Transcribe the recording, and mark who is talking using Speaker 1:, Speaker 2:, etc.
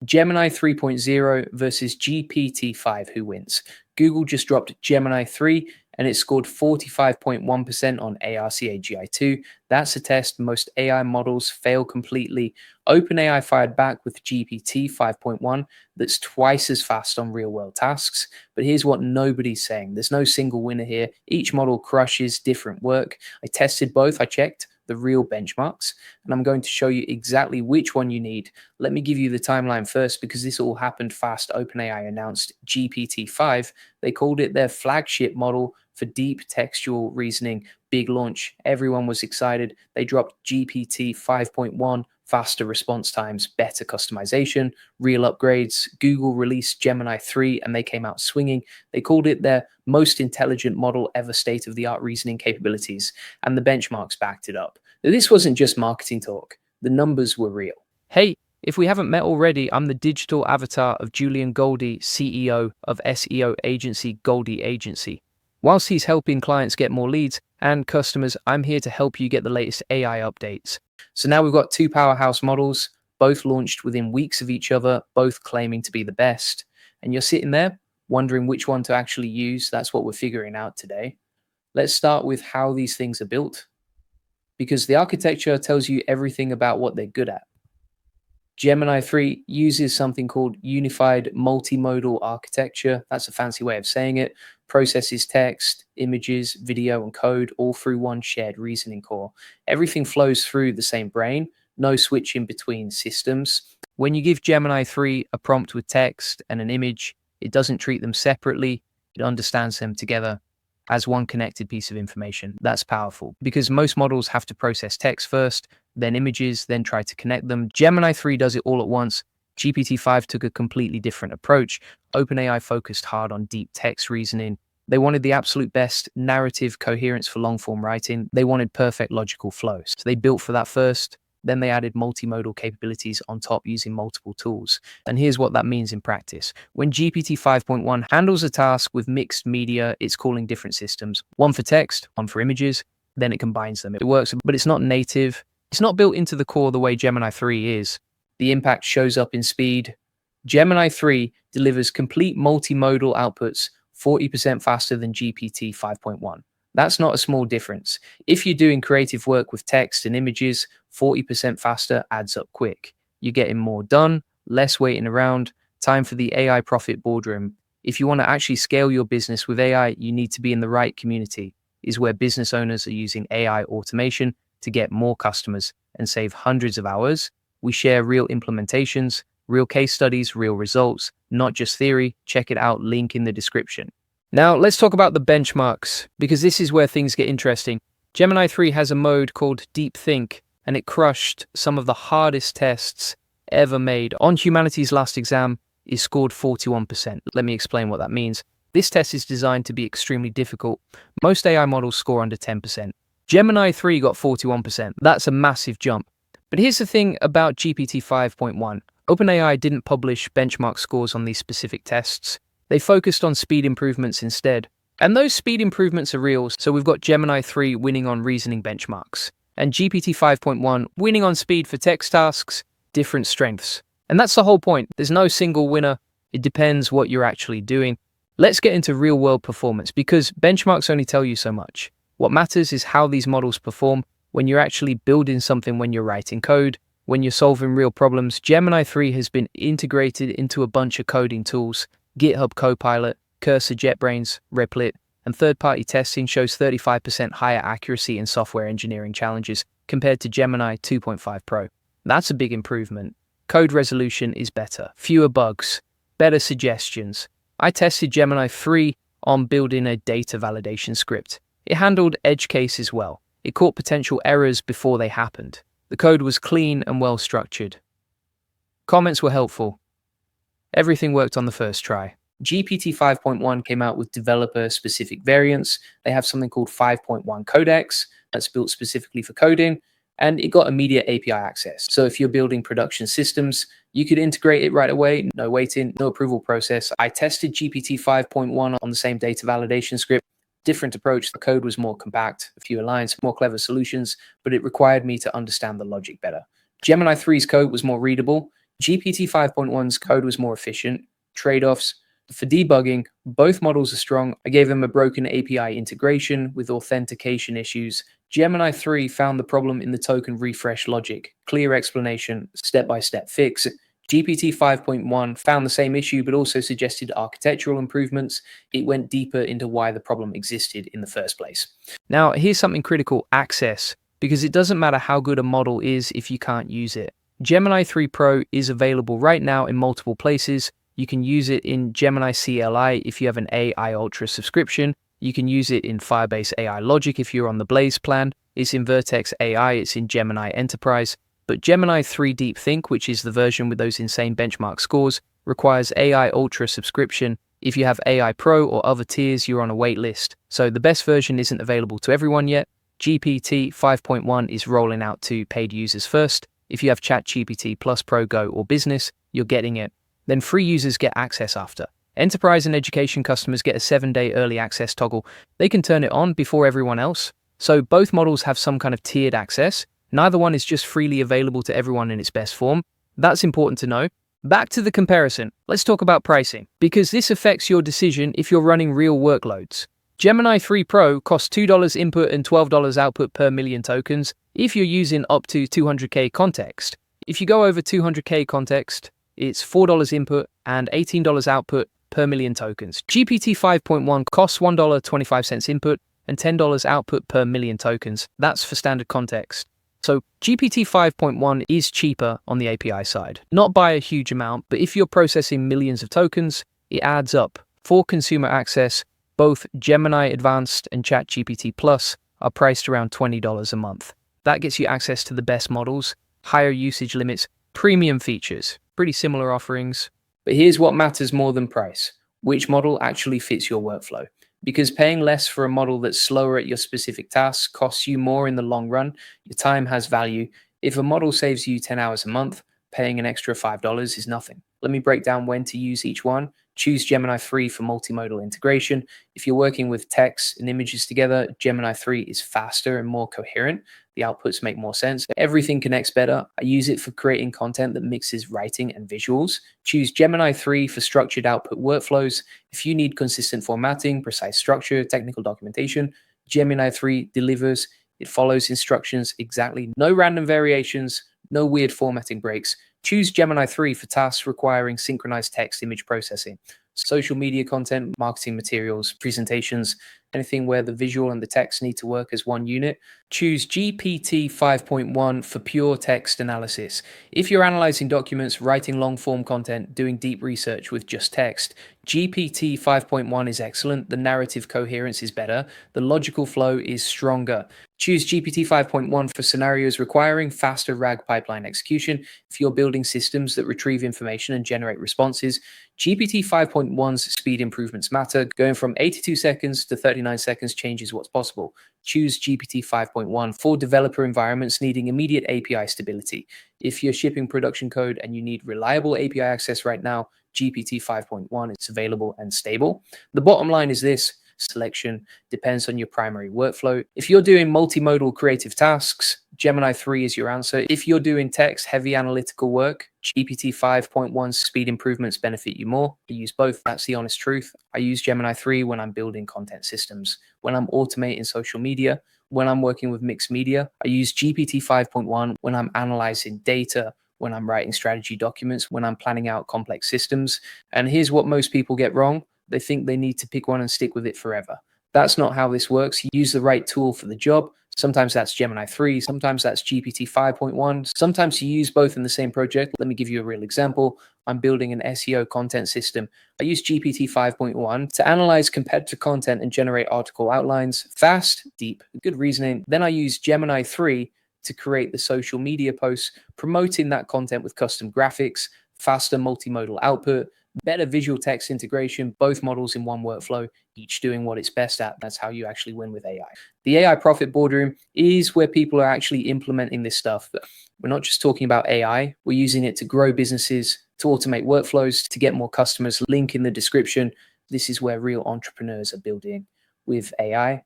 Speaker 1: Gemini 3.0 versus GPT-5 Who Wins? Google just dropped Gemini 3 and it scored 45.1% on ARCAGI2. That's a test most AI models fail completely. OpenAI fired back with GPT 5.1 that's twice as fast on real world tasks. But here's what nobody's saying: there's no single winner here. Each model crushes different work. I tested both, I checked the real benchmarks, and I'm going to show you exactly which one you need. Let me give you the timeline first because this all happened fast. OpenAI announced GPT-5. They called it their flagship model for deep textual reasoning. Big launch. Everyone was excited. They dropped GPT 5.1, faster response times, better customization, real upgrades. Google released Gemini 3 and they came out swinging. They called it their most intelligent model ever, state-of-the-art reasoning capabilities, and the benchmarks backed it up. This wasn't just marketing talk. The numbers were real. Hey, if we haven't met already, I'm the digital avatar of Julian Goldie, CEO of SEO agency Goldie Agency. Whilst he's helping clients get more leads and customers, I'm here to help you get the latest AI updates. So now we've got two powerhouse models, both launched within weeks of each other, both claiming to be the best. And you're sitting there wondering which one to actually use. That's what we're figuring out today. Let's start with how these things are built, because the architecture tells you everything about what they're good at. Gemini 3 uses something called unified multimodal architecture. That's a fancy way of saying it. Processes text, images, video, and code all through one shared reasoning core. Everything flows through the same brain, no switching between systems. When you give Gemini 3 a prompt with text and an image, it doesn't treat them separately. It understands them together as one connected piece of information. That's powerful because most models have to process text first, then images, then try to connect them. Gemini 3 does it all at once. GPT-5 took a completely different approach. OpenAI focused hard on deep text reasoning. They wanted the absolute best narrative coherence for long-form writing. They wanted perfect logical flow. So they built for that first. Then they added multimodal capabilities on top using multiple tools. And here's what that means in practice. When GPT 5.1 handles a task with mixed media, it's calling different systems. One for text, one for images, then it combines them. It works, but it's not native. It's not built into the core the way Gemini 3 is. The impact shows up in speed. Gemini 3 delivers complete multimodal outputs 40% faster than GPT 5.1. That's not a small difference. If you're doing creative work with text and images, 40% faster adds up quick. You're getting more done, less waiting around, time for the AI profit boardroom. If you want to actually scale your business with AI, you need to be in the right community, is where business owners are using AI automation to get more customers and save hundreds of hours. We share real implementations, real case studies, real results, not just theory. Check it out, link in the description. Now, let's talk about the benchmarks, because this is where things get interesting. Gemini 3 has a mode called Deep Think, and it crushed some of the hardest tests ever made. On Humanity's last exam, it scored 41%. Let me explain what that means. This test is designed to be extremely difficult. Most AI models score under 10%. Gemini 3 got 41%. That's a massive jump. But here's the thing about GPT 5.1. OpenAI didn't publish benchmark scores on these specific tests. They focused on speed improvements instead. And those speed improvements are real, so we've got Gemini 3 winning on reasoning benchmarks, and GPT 5.1 winning on speed for text tasks, different strengths. And that's the whole point. There's no single winner. It depends what you're actually doing. Let's get into real-world performance, because benchmarks only tell you so much. What matters is how these models perform when you're actually building something, when you're writing code, when you're solving real problems. Gemini 3 has been integrated into a bunch of coding tools. GitHub Copilot, Cursor, JetBrains, Replit, and third-party testing shows 35% higher accuracy in software engineering challenges compared to Gemini 2.5 Pro. That's a big improvement. Code resolution is better, fewer bugs, better suggestions. I tested Gemini 3 on building a data validation script. It handled edge cases well. It caught potential errors before they happened. The code was clean and well-structured. Comments were helpful. Everything worked on the first try. GPT 5.1 came out with developer-specific variants. They have something called 5.1 Codex that's built specifically for coding, and it got immediate API access. So if you're building production systems, you could integrate it right away, no waiting, no approval process. I tested GPT 5.1 on the same data validation script. Different approach. The code was more compact, fewer lines, more clever solutions, but it required me to understand the logic better. Gemini 3's code was more readable. GPT 5.1's code was more efficient. Trade-offs: for debugging, both models are strong. I gave them a broken API integration with authentication issues. Gemini 3 found the problem in the token refresh logic. Clear explanation, step-by-step fix. GPT 5.1 found the same issue but also suggested architectural improvements. It went deeper into why the problem existed in the first place. Now, here's something critical: access, because it doesn't matter how good a model is if you can't use it. Gemini 3 Pro is available right now in multiple places. You can use it in Gemini CLI if you have an AI Ultra subscription. You can use it in Firebase AI Logic if you're on the Blaze plan. It's in Vertex AI, it's in Gemini Enterprise. But Gemini 3 Deep Think, which is the version with those insane benchmark scores, requires AI Ultra subscription. If you have AI Pro or other tiers, you're on a wait list. So the best version isn't available to everyone yet. GPT 5.1 is rolling out to paid users first. If you have ChatGPT Plus Pro Go or Business, you're getting it. Then free users get access after. Enterprise and education customers get a 7-day early access toggle. They can turn it on before everyone else. So both models have some kind of tiered access. Neither one is just freely available to everyone in its best form. That's important to know. Back to the comparison. Let's talk about pricing, because this affects your decision if you're running real workloads. Gemini 3 Pro costs $2 input and $12 output per million tokens if you're using up to 200K context. If you go over 200K context, it's $4 input and $18 output per million tokens. GPT 5.1 costs $1.25 input and $10 output per million tokens. That's for standard context. So GPT 5.1 is cheaper on the API side. Not by a huge amount, but if you're processing millions of tokens, it adds up. For consumer access, both Gemini Advanced and ChatGPT Plus are priced around $20 a month. That gets you access to the best models, higher usage limits, premium features, pretty similar offerings. But here's what matters more than price: which model actually fits your workflow. Because paying less for a model that's slower at your specific tasks costs you more in the long run. Your time has value. If a model saves you 10 hours a month, paying an extra $5 is nothing. Let me break down when to use each one. Choose Gemini 3 for multimodal integration. If you're working with text and images together, Gemini 3 is faster and more coherent. The outputs make more sense. Everything connects better. I use it for creating content that mixes writing and visuals. Choose Gemini 3 for structured output workflows. If you need consistent formatting, precise structure, technical documentation, Gemini 3 delivers. It follows instructions exactly. No random variations, no weird formatting breaks. Choose Gemini 3 for tasks requiring synchronized text image processing, social media content, marketing materials, presentations, anything where the visual and the text need to work as one unit. Choose GPT 5.1 for pure text analysis. If you're analyzing documents, writing long-form content, doing deep research with just text, GPT 5.1 is excellent. The narrative coherence is better. The logical flow is stronger. Choose GPT 5.1 for scenarios requiring faster RAG pipeline execution. If you're building systems that retrieve information and generate responses, GPT 5.1's speed improvements matter. Going from 82 seconds to 39 seconds changes what's possible. Choose GPT 5.1 for developer environments needing immediate API stability. If you're shipping production code and you need reliable API access right now, GPT 5.1 is available and stable. The bottom line is this: selection depends on your primary workflow. If you're doing multimodal creative tasks, Gemini 3 is your answer. If you're doing text-heavy analytical work, GPT 5.1's speed improvements benefit you more. I use both. That's the honest truth. I use Gemini 3 when I'm building content systems, when I'm automating social media, when I'm working with mixed media. I use GPT 5.1 when I'm analyzing data, when I'm writing strategy documents, when I'm planning out complex systems. And here's what most people get wrong: they think they need to pick one and stick with it forever. That's not how this works. You use the right tool for the job. Sometimes that's Gemini 3, sometimes that's GPT 5.1, sometimes you use both in the same project. Let me give you a real example. I'm building an SEO content system. I use GPT 5.1 to analyze competitor content and generate article outlines. Fast, deep, good reasoning. Then I use Gemini 3 to create the social media posts, promoting that content with custom graphics, faster multimodal output, better visual text integration, both models in one workflow, each doing what it's best at. That's how you actually win with AI. The AI profit boardroom is where people are actually implementing this stuff. We're not just talking about AI, we're using it to grow businesses, to automate workflows, to get more customers. Link in the description. This is where real entrepreneurs are building with AI.